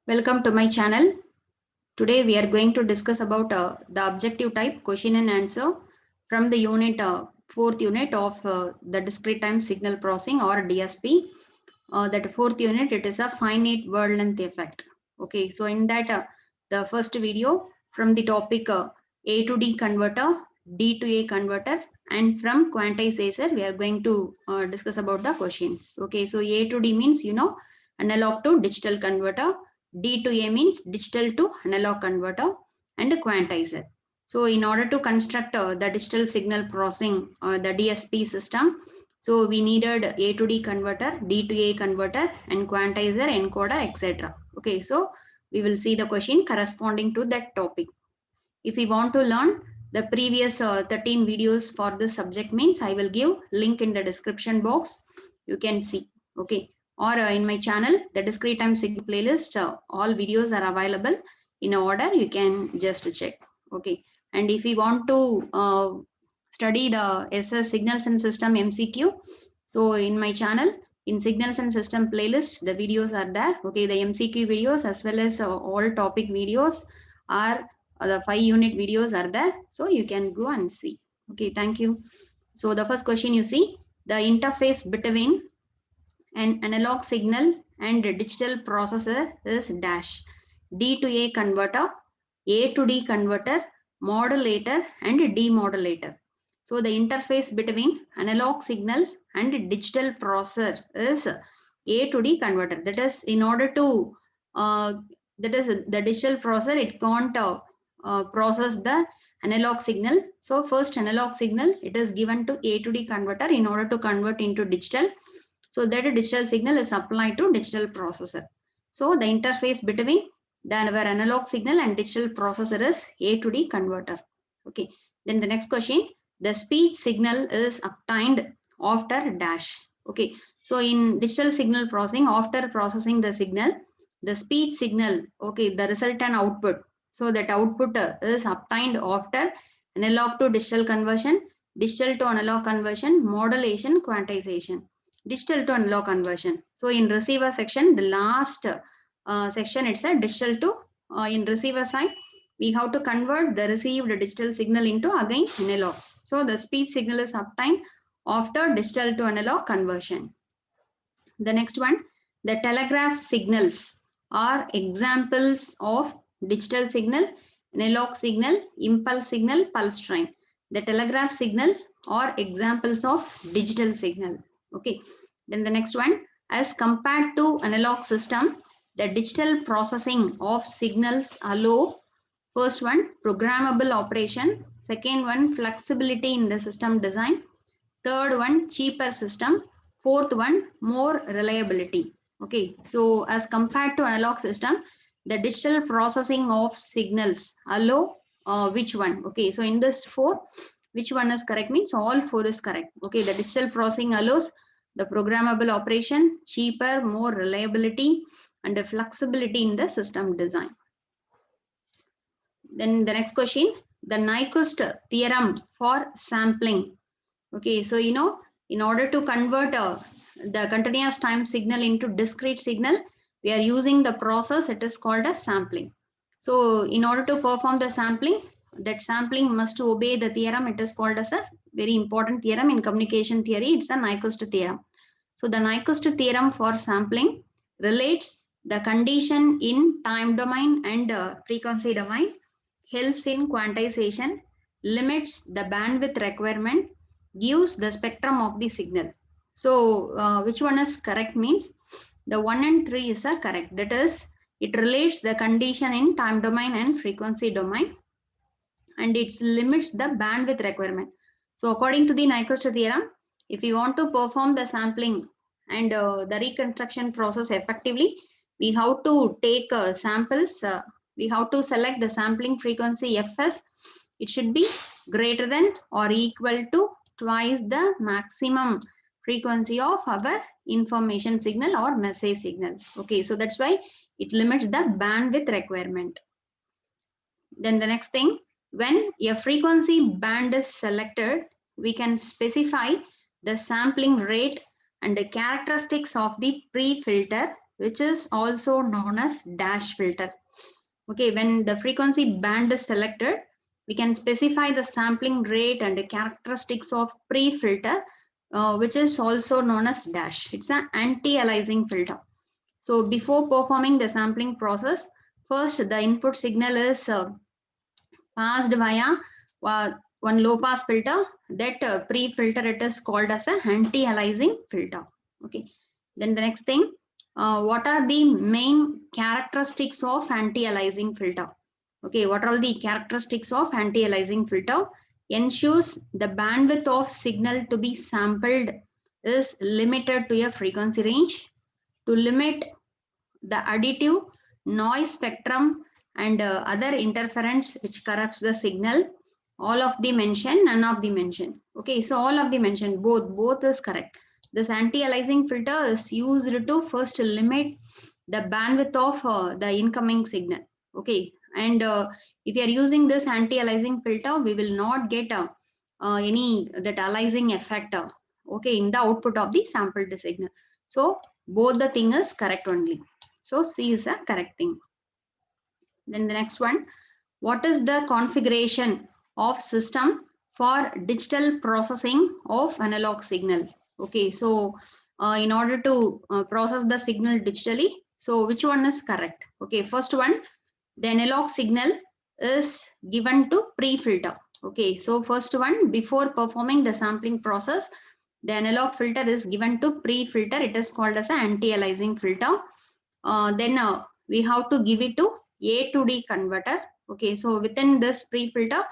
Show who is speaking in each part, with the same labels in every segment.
Speaker 1: Welcome to my channel. Today we are going to discuss about the objective type question and answer from the unit fourth unit of the discrete time signal processing or DSP. That fourth unit, it is a finite word length effect. Okay, so in that the first video from the topic A to D converter, D to A converter, and from quantizer we are going to discuss about the questions. Okay, so A to D means analog to digital converter, D to A means digital to analog converter, and a quantizer. So in order to construct the digital signal processing or the DSP system, so we needed A to D converter, D to A converter, and quantizer, encoder, etc. Okay, so we will see the question corresponding to that topic. If we want to learn the previous 13 videos for this subject means, I will give link in the description box. You can see. Okay, or in my channel, the discrete time signal playlist, all videos are available in order. You can just check. Okay, and if we want to study the SS signals and system MCQ, so in my channel, in signals and system playlist, the videos are there. Okay, the MCQ videos as well as all topic videos are the 5 unit videos are there, so you can go and see. Okay, thank you. So the first question, you see the interface between an analog signal and a digital processor is dash. D to A converter, A to D converter, modulator, and demodulator. So the interface between analog signal and digital processor is A to D converter. That is, in order to that is the digital processor, it can't process the analog signal. So first analog signal, it is given to A to D converter in order to convert into digital. So that a digital signal is applied to digital processor. So the interface between the our analog signal and digital processor is A to D converter. Okay. Then the next question, the speech signal is obtained after dash. Okay. So in digital signal processing, after processing the signal, the speech signal, okay, the resultant output. So that output is obtained after analog to digital conversion, digital to analog conversion, modulation, quantization, digital to analog conversion. So in receiver section, the last section, it's a digital to in receiver side, we have to convert the received digital signal into again analog. So the speech signal is obtained after digital to analog conversion. The next one, the telegraph signals are examples of digital signal, analog signal, impulse signal, pulse train. The telegraph signal are examples of digital signal. Okay. Then the next one, as compared to analog system, the digital processing of signals allow first one, programmable operation, second one, flexibility in the system design, third one, cheaper system, fourth one, more reliability. Okay, so as compared to analog system, the digital processing of signals allow which one? Okay, so in this four, which one is correct means all four is correct. Okay, the digital processing allows the programmable operation, cheaper, more reliability, and the flexibility in the system design. Then the next question, the Nyquist theorem for sampling. Okay, so in order to convert the continuous time signal into discrete signal, we are using the process, it is called as sampling. So in order to perform the sampling, that sampling must obey the theorem, it is called as a very important theorem in communication theory, it's a Nyquist theorem. So the Nyquist theorem for sampling relates the condition in time domain and frequency domain, helps in quantization, limits the bandwidth requirement, gives the spectrum of the signal. So which one is correct means the 1 and 3 is a correct. That is, it relates the condition in time domain and frequency domain, and it limits the bandwidth requirement. So according to the Nyquist theorem, if you want to perform the sampling and the reconstruction process effectively, we have to take samples. We have to select the sampling frequency fs. It should be greater than or equal to twice the maximum frequency of our information signal or message signal. Okay, so that's why it limits the bandwidth requirement. Then the next thing, when a frequency band is selected, we can specify the sampling rate and the characteristics of the pre-filter which is also known as dash filter. Okay, when the frequency band is selected, we can specify the sampling rate and the characteristics of pre-filter, which is also known as dash. It's an anti-aliasing filter. So before performing the sampling process, first the input signal is passed via one low pass filter. That pre-filter, it is called as a anti-aliasing filter. Okay. Then the next thing, what are the main characteristics of anti-aliasing filter? Okay, what are the characteristics of anti-aliasing filter? Ensures the bandwidth of signal to be sampled is limited to a frequency range. To limit the additive, noise spectrum, and other interference which corrupts the signal, all of the mention, none of the mention. Okay, so all of the mention, both is correct. This anti-aliasing filter is used to first limit the bandwidth of the incoming signal. Okay, and if you are using this anti-aliasing filter, we will not get any that aliasing effect okay, in the output of the sampled signal. So both the thing is correct only. So C is a correct thing. Then the next one, what is the configuration of system for digital processing of analog signal? Okay, so in order to process the signal digitally, so which one is correct? Okay, first one, the analog signal is given to pre-filter. Okay, so first one, before performing the sampling process, the analog filter is given to pre-filter. It is called as an anti-aliasing filter. Then we have to give it to A to D converter. Okay, so within this pre-filter,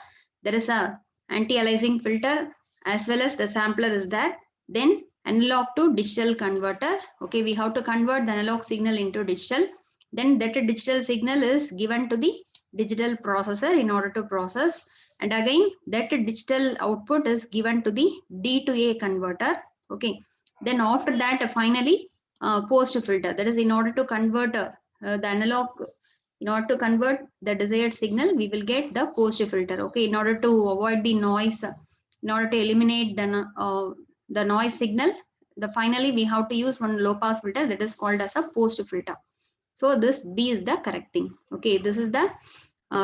Speaker 1: there is a anti-aliasing filter as well as the sampler is there. Then analog to digital converter. Okay, we have to convert the analog signal into digital. Then that digital signal is given to the digital processor in order to process. And again, that digital output is given to the D to A converter. Okay, then after that, finally, post filter, that is in order to convert the analog, in order to convert the desired signal, we will get the post filter. Okay, in order to avoid the noise, in order to eliminate the noise signal, the finally we have to use one low pass filter, that is called as a post filter. So this B is the correct thing. Okay, this is the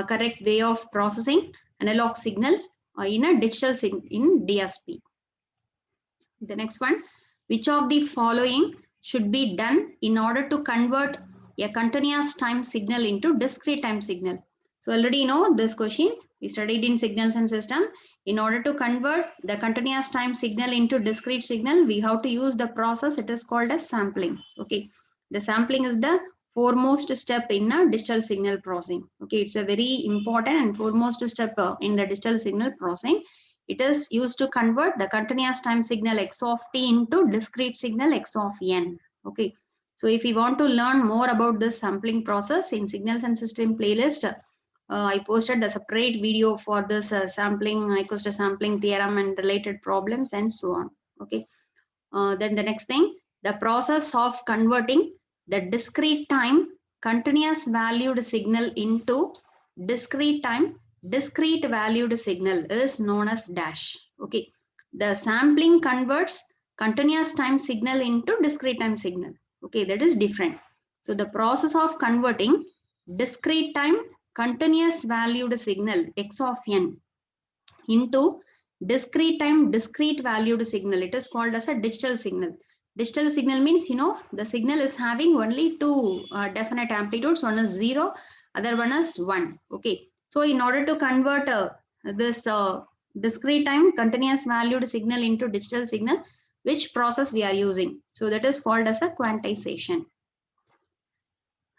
Speaker 1: correct way of processing analog signal in a digital in DSP. The next one, which of the following should be done in order to convert a continuous time signal into discrete time signal? So already you know this question, we studied in signals and system. In order to convert the continuous time signal into discrete signal, we have to use the process, it is called as sampling. Okay, the sampling is the foremost step in a digital signal processing. Okay, it's a very important and foremost step in the digital signal processing. It is used to convert the continuous time signal x of t into discrete signal x of n. Okay, so if you want to learn more about this sampling process, in signals and system playlist, I posted a separate video for this sampling, Nyquist sampling theorem and related problems and so on. Okay, then the next thing, the process of converting the discrete time continuous valued signal into discrete time discrete valued signal is known as dash. Okay, the sampling converts continuous time signal into discrete time signal. Okay, that is different. So the process of converting discrete time continuous valued signal x of n into discrete time discrete valued signal, it is called as a digital signal. Digital signal means, you know, the signal is having only two definite amplitudes, one is 0, other one is 1. Okay, so in order to convert this discrete time continuous valued signal into digital signal, which process we are using? So that is called as a quantization.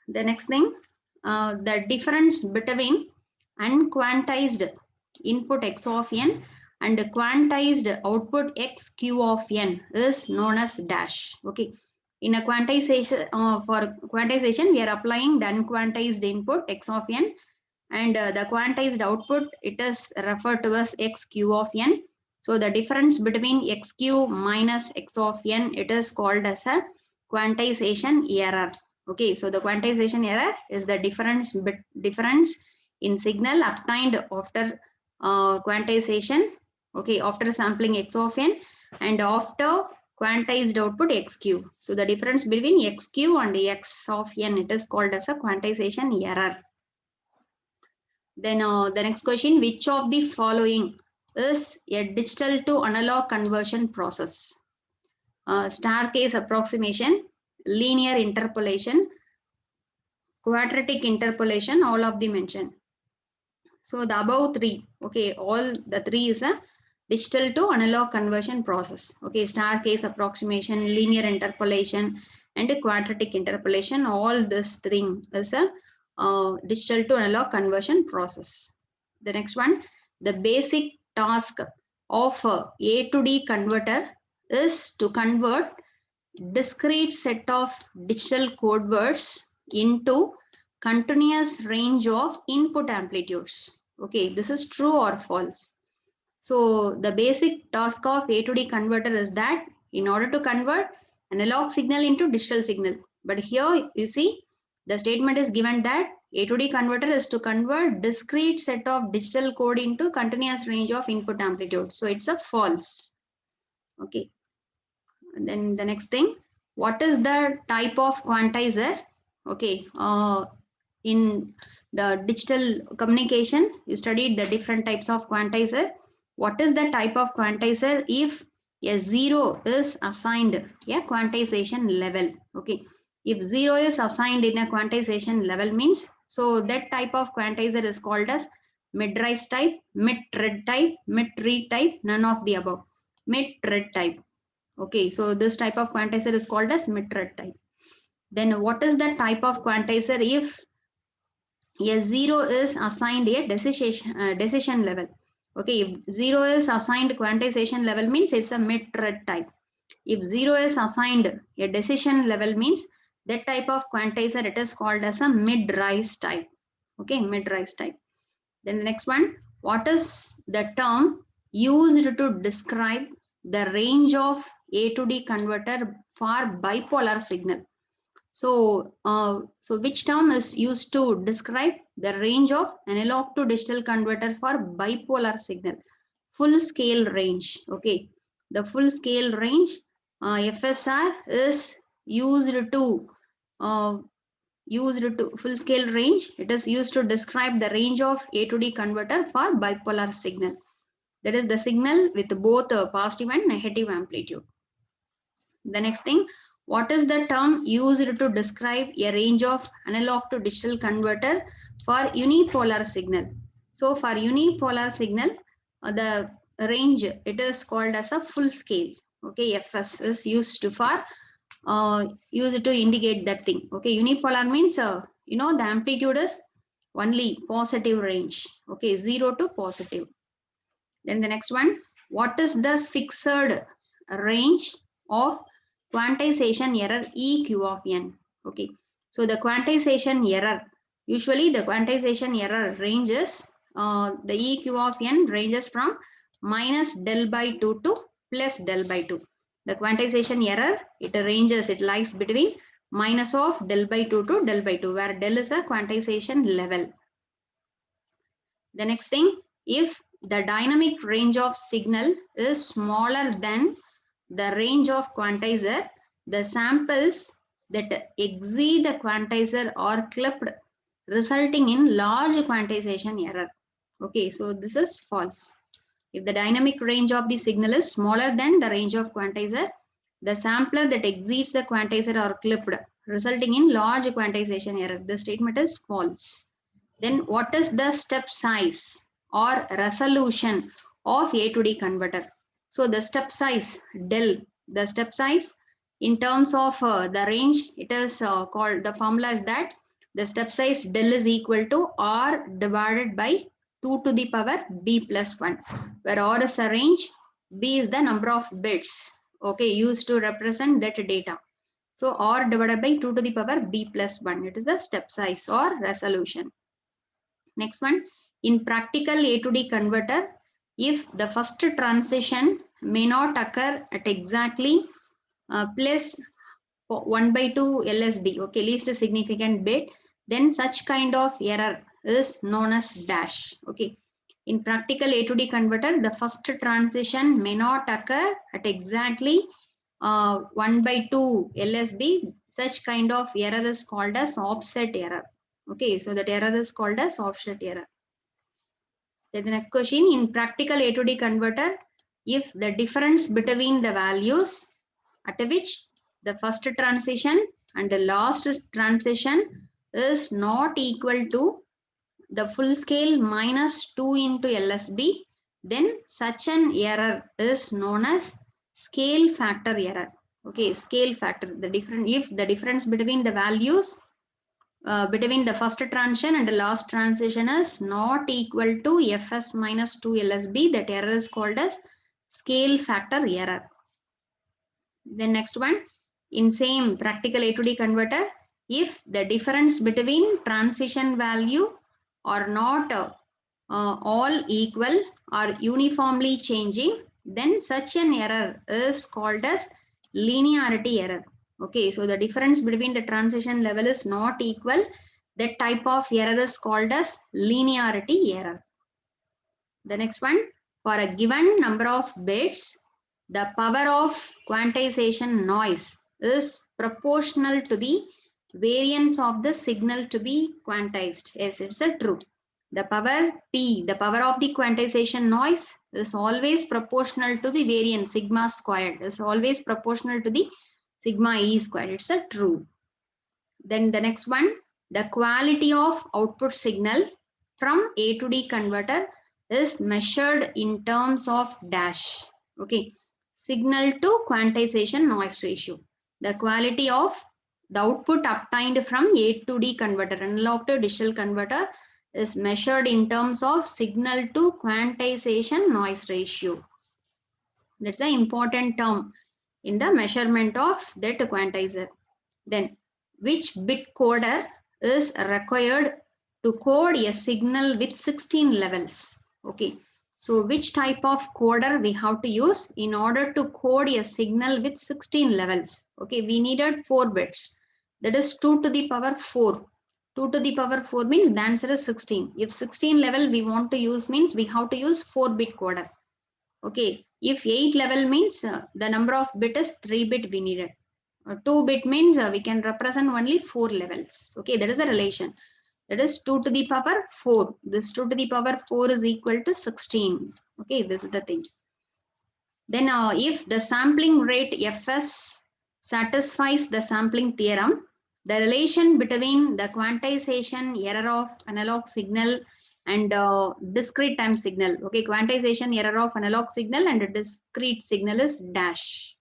Speaker 1: The next thing, the difference between unquantized input x of n and quantized output x q of n is known as dash. Okay, in a quantization, for quantization, we are applying the unquantized input x of n, and the quantized output, it is referred to as x q of n. So the difference between x q minus x of n, it is called as a quantization error. Okay, so the quantization error is the difference in signal obtained after quantization. Okay, after sampling x of n and after quantized output x cube. So the difference between x cube and x of n, it is called as a quantization error. Then the next question, which of the following is a digital to analog conversion process? Star case approximation, linear interpolation, quadratic interpolation, all of the mentioned. So the above three, okay, all the three is a digital to analog conversion process. Okay, star case approximation, linear interpolation, and a quadratic interpolation. All this thing is a digital to analog conversion process. The next one, the basic task of A to D converter is to convert discrete set of digital code words into continuous range of input amplitudes. Okay, this is true or false. So the basic task of A to D converter is that in order to convert analog signal into digital signal. But here you see the statement is given that A to D converter is to convert discrete set of digital code into continuous range of input amplitude. So it's a false. Okay. And then the next thing, what is the type of quantizer? Okay. In the digital communication, you studied the different types of quantizer. What is the type of quantizer if a 0 is assigned a quantization level? Okay, if 0 is assigned in a quantization level means, so that type of quantizer is called as mid-rise type, mid-thread type, mid-read type, none of the above. Mid-thread type. Okay, so this type of quantizer is called as mid-thread type. Then what is the type of quantizer if a 0 is assigned a decision level? Okay, if 0 is assigned quantization level means it's a mid-thread type. If 0 is assigned a decision level means that type of quantizer, it is called as a mid-rise type. Okay, mid-rise type. Then the next one, what is the term used to describe the range of A to D converter for bipolar signal? So, which term is used to describe the range of analog to digital converter for bipolar signal? Full scale range. Okay, the full scale range FSR is used to full scale range. It is used to describe the range of A to D converter for bipolar signal. That is the signal with both positive and negative amplitude. The next thing, what is the term used to describe a range of analog to digital converter for unipolar signal? So for unipolar signal, the range, it is called as a full scale. Okay, FS is used for used to indicate that thing. Okay, unipolar means you know the amplitude is only positive range. Okay, 0 to positive. Then the next one, what is the fixed range of quantization error EQ of n? Okay, so the quantization error, usually the quantization error ranges, the EQ of n ranges from minus del by 2 to plus del by 2. The quantization error, it ranges, it lies between minus of del by 2 to del by 2, where del is a quantization level. The next thing, if the dynamic range of signal is smaller than the range of quantizer, the samples that exceed the quantizer are clipped, resulting in large quantization error. Okay, so this is false. If the dynamic range of the signal is smaller than the range of quantizer, the sampler that exceeds the quantizer are clipped, resulting in large quantization error. The statement is false. Then what is the step size or resolution of A to D converter? So the step size del, the step size in terms of the range, it is called, the formula is that the step size del is equal to R divided by 2 to the power B plus 1, where R is a range, B is the number of bits, okay, used to represent that data. So R divided by 2 to the power B plus 1, it is the step size or resolution. Next one, in practical A to D converter, if the first transition may not occur at exactly plus 1 by 2 LSB, okay, least significant bit, then such kind of error is known as dash. Okay, in practical A to D converter, the first transition may not occur at exactly 1 by 2 LSB, such kind of error is called as offset error. Okay, so that error is called as offset error. Then the next question, in practical A to D converter, if the difference between the values at which the first transition and the last transition is not equal to the full scale minus 2 into LSB, then such an error is known as scale factor error. Okay, scale factor, the different, if the difference between the values between the first transition and the last transition is not equal to Fs minus 2 LSB, that error is called as scale factor error. Then next one, in same practical A to D converter, if the difference between transition value are not all equal or uniformly changing, then such an error is called as linearity error. Okay, so the difference between the transition level is not equal. That type of error is called as linearity error. The next one, for a given number of bits, the power of quantization noise is proportional to the variance of the signal to be quantized. Yes, it's a true. The power P, the power of the quantization noise is always proportional to the variance sigma squared, is always proportional to the sigma E squared. It's a true. Then the next one, the quality of output signal from A to D converter is measured in terms of dash. Okay, signal to quantization noise ratio. The quality of the output obtained from A to D converter, analog to digital converter, is measured in terms of signal to quantization noise ratio. That's an important term in the measurement of that quantizer. Then, which bit coder is required to code a signal with 16 levels? Okay, so which type of coder we have to use in order to code a signal with 16 levels? Okay, we needed 4 bits. That is 2 to the power 4. 2 to the power 4 means the answer is 16. If 16 level we want to use means we have to use 4-bit coder. Okay, if 8 level means the number of bit is 3-bit we needed. 2-bit means we can represent only 4 levels. Okay, that is the relation. That is 2 to the power 4. This 2 to the power 4 is equal to 16. Okay, this is the thing. Then if the sampling rate Fs satisfies the sampling theorem, the relation between the quantization error of analog signal and discrete time signal. Okay, quantization error of analog signal and discrete signal is dash.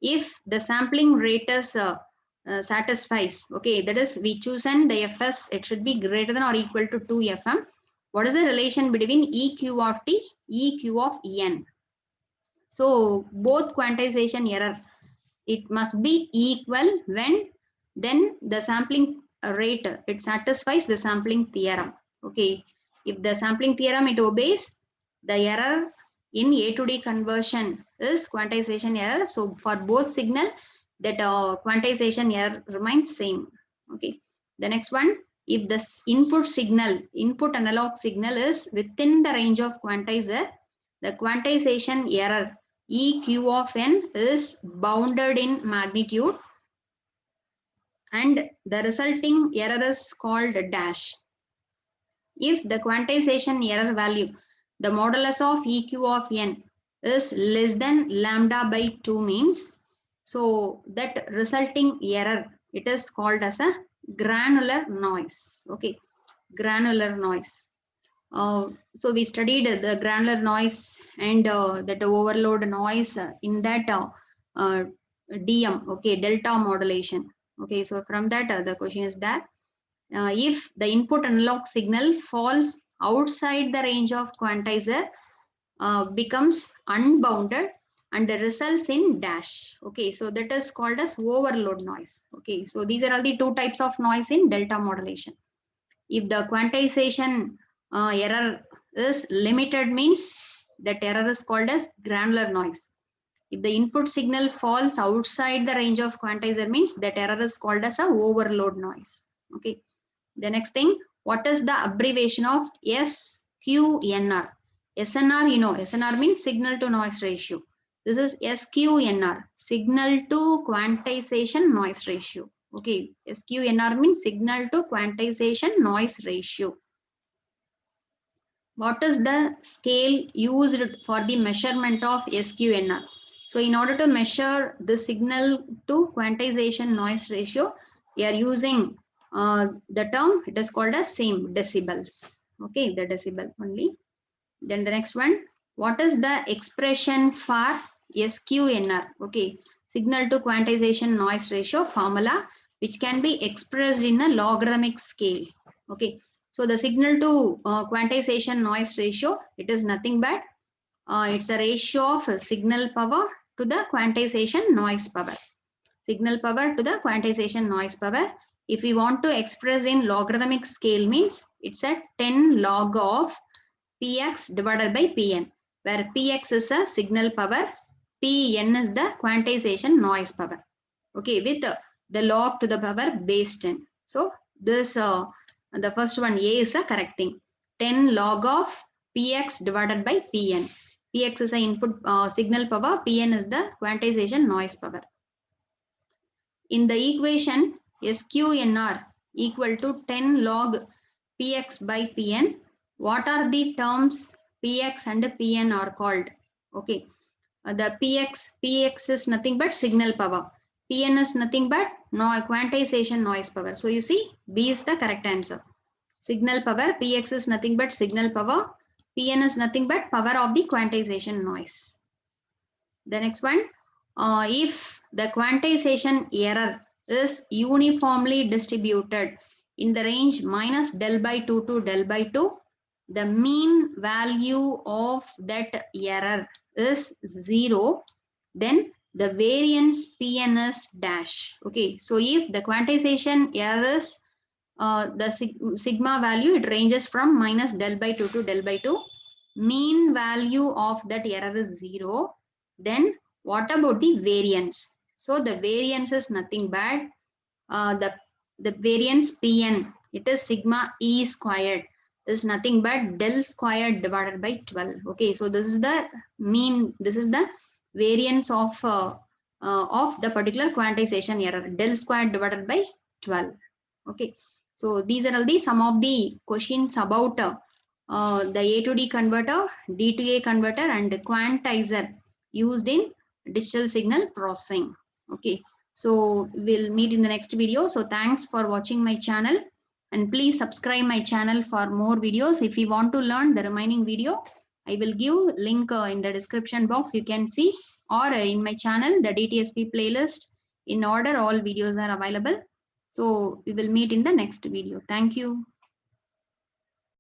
Speaker 1: If the sampling rate is satisfies, okay, that is we chosen the Fs, it should be greater than or equal to 2 FM. What is the relation between EQ of T, EQ of En? So both quantization error, it must be equal when then the sampling rate, it satisfies the sampling theorem. Okay, if the sampling theorem it obeys, the error in A to D conversion is quantization error. So for both signal, that quantization error remains same. Okay, the next one, if the input analog signal is within the range of quantizer, the quantization error EQ of n is bounded in magnitude and the resulting error is called dash. If the quantization error value, the modulus of EQ of n is less than lambda by 2 means, so that resulting error, it is called as a granular noise. Okay, granular noise. So we studied the granular noise and that overload noise in that DM, okay, delta modulation. Okay, so from that the question is that if the input analog signal falls outside the range of quantizer, becomes unbounded and results in dash. Okay, so that is called as overload noise. Okay, so these are all the 2 types of noise in delta modulation. If the quantization error is limited means that error is called as granular noise. If the input signal falls outside the range of quantizer means that error is called as a overload noise. Okay. The next thing, what is the abbreviation of SQNR? SNR, you know, SNR means signal to noise ratio. This is SQNR, signal to quantization noise ratio. Okay, SQNR means signal to quantization noise ratio. What is the scale used for the measurement of SQNR? So in order to measure the signal to quantization noise ratio, we are using the term, it is called as same, decibels. Okay, the decibel only. Then the next one, what is the expression for SQNR? Okay, signal to quantization noise ratio formula, which can be expressed in a logarithmic scale. Okay, so the signal to quantization noise ratio, it is nothing but it's a ratio of signal power to the quantization noise power. Signal power to the quantization noise power. If we want to express in logarithmic scale means it's a 10 log of Px divided by Pn, where Px is a signal power, Pn is the quantization noise power. Okay, with the log to the power base 10. So this the first one A is a correct thing. 10 log of Px divided by Pn. Px is the input signal power, Pn is the quantization noise power. In the equation SQNR equal to 10 log Px by Pn, what are the terms Px and Pn are called? Okay, the Px is nothing but signal power. Pn is nothing but quantization noise power. So you see, B is the correct answer. Signal power, Px is nothing but signal power. Pn is nothing but power of the quantization noise. The next one, if the quantization error is uniformly distributed in the range minus del by 2 to del by 2, the mean value of that error is 0, then the variance Pn is dash. Okay, so if the quantization error is the sigma value, it ranges from minus del by 2 to del by 2, mean value of that error is 0, then what about the variance? So the variance is nothing but the variance Pn, it is sigma E squared, is nothing but del squared divided by 12. Okay, so this is the mean, this is the variance of the particular quantization error, del squared divided by 12. Okay, so these are all the some of the questions about the A to D converter, D to A converter, and quantizer used in digital signal processing. Okay, so we'll meet in the next video. So thanks for watching my channel, and please subscribe my channel for more videos. If you want to learn the remaining video, I will give link in the description box. You can see, or in my channel, the DTSP playlist. In order, all videos are available. So we will meet in the next video. Thank you.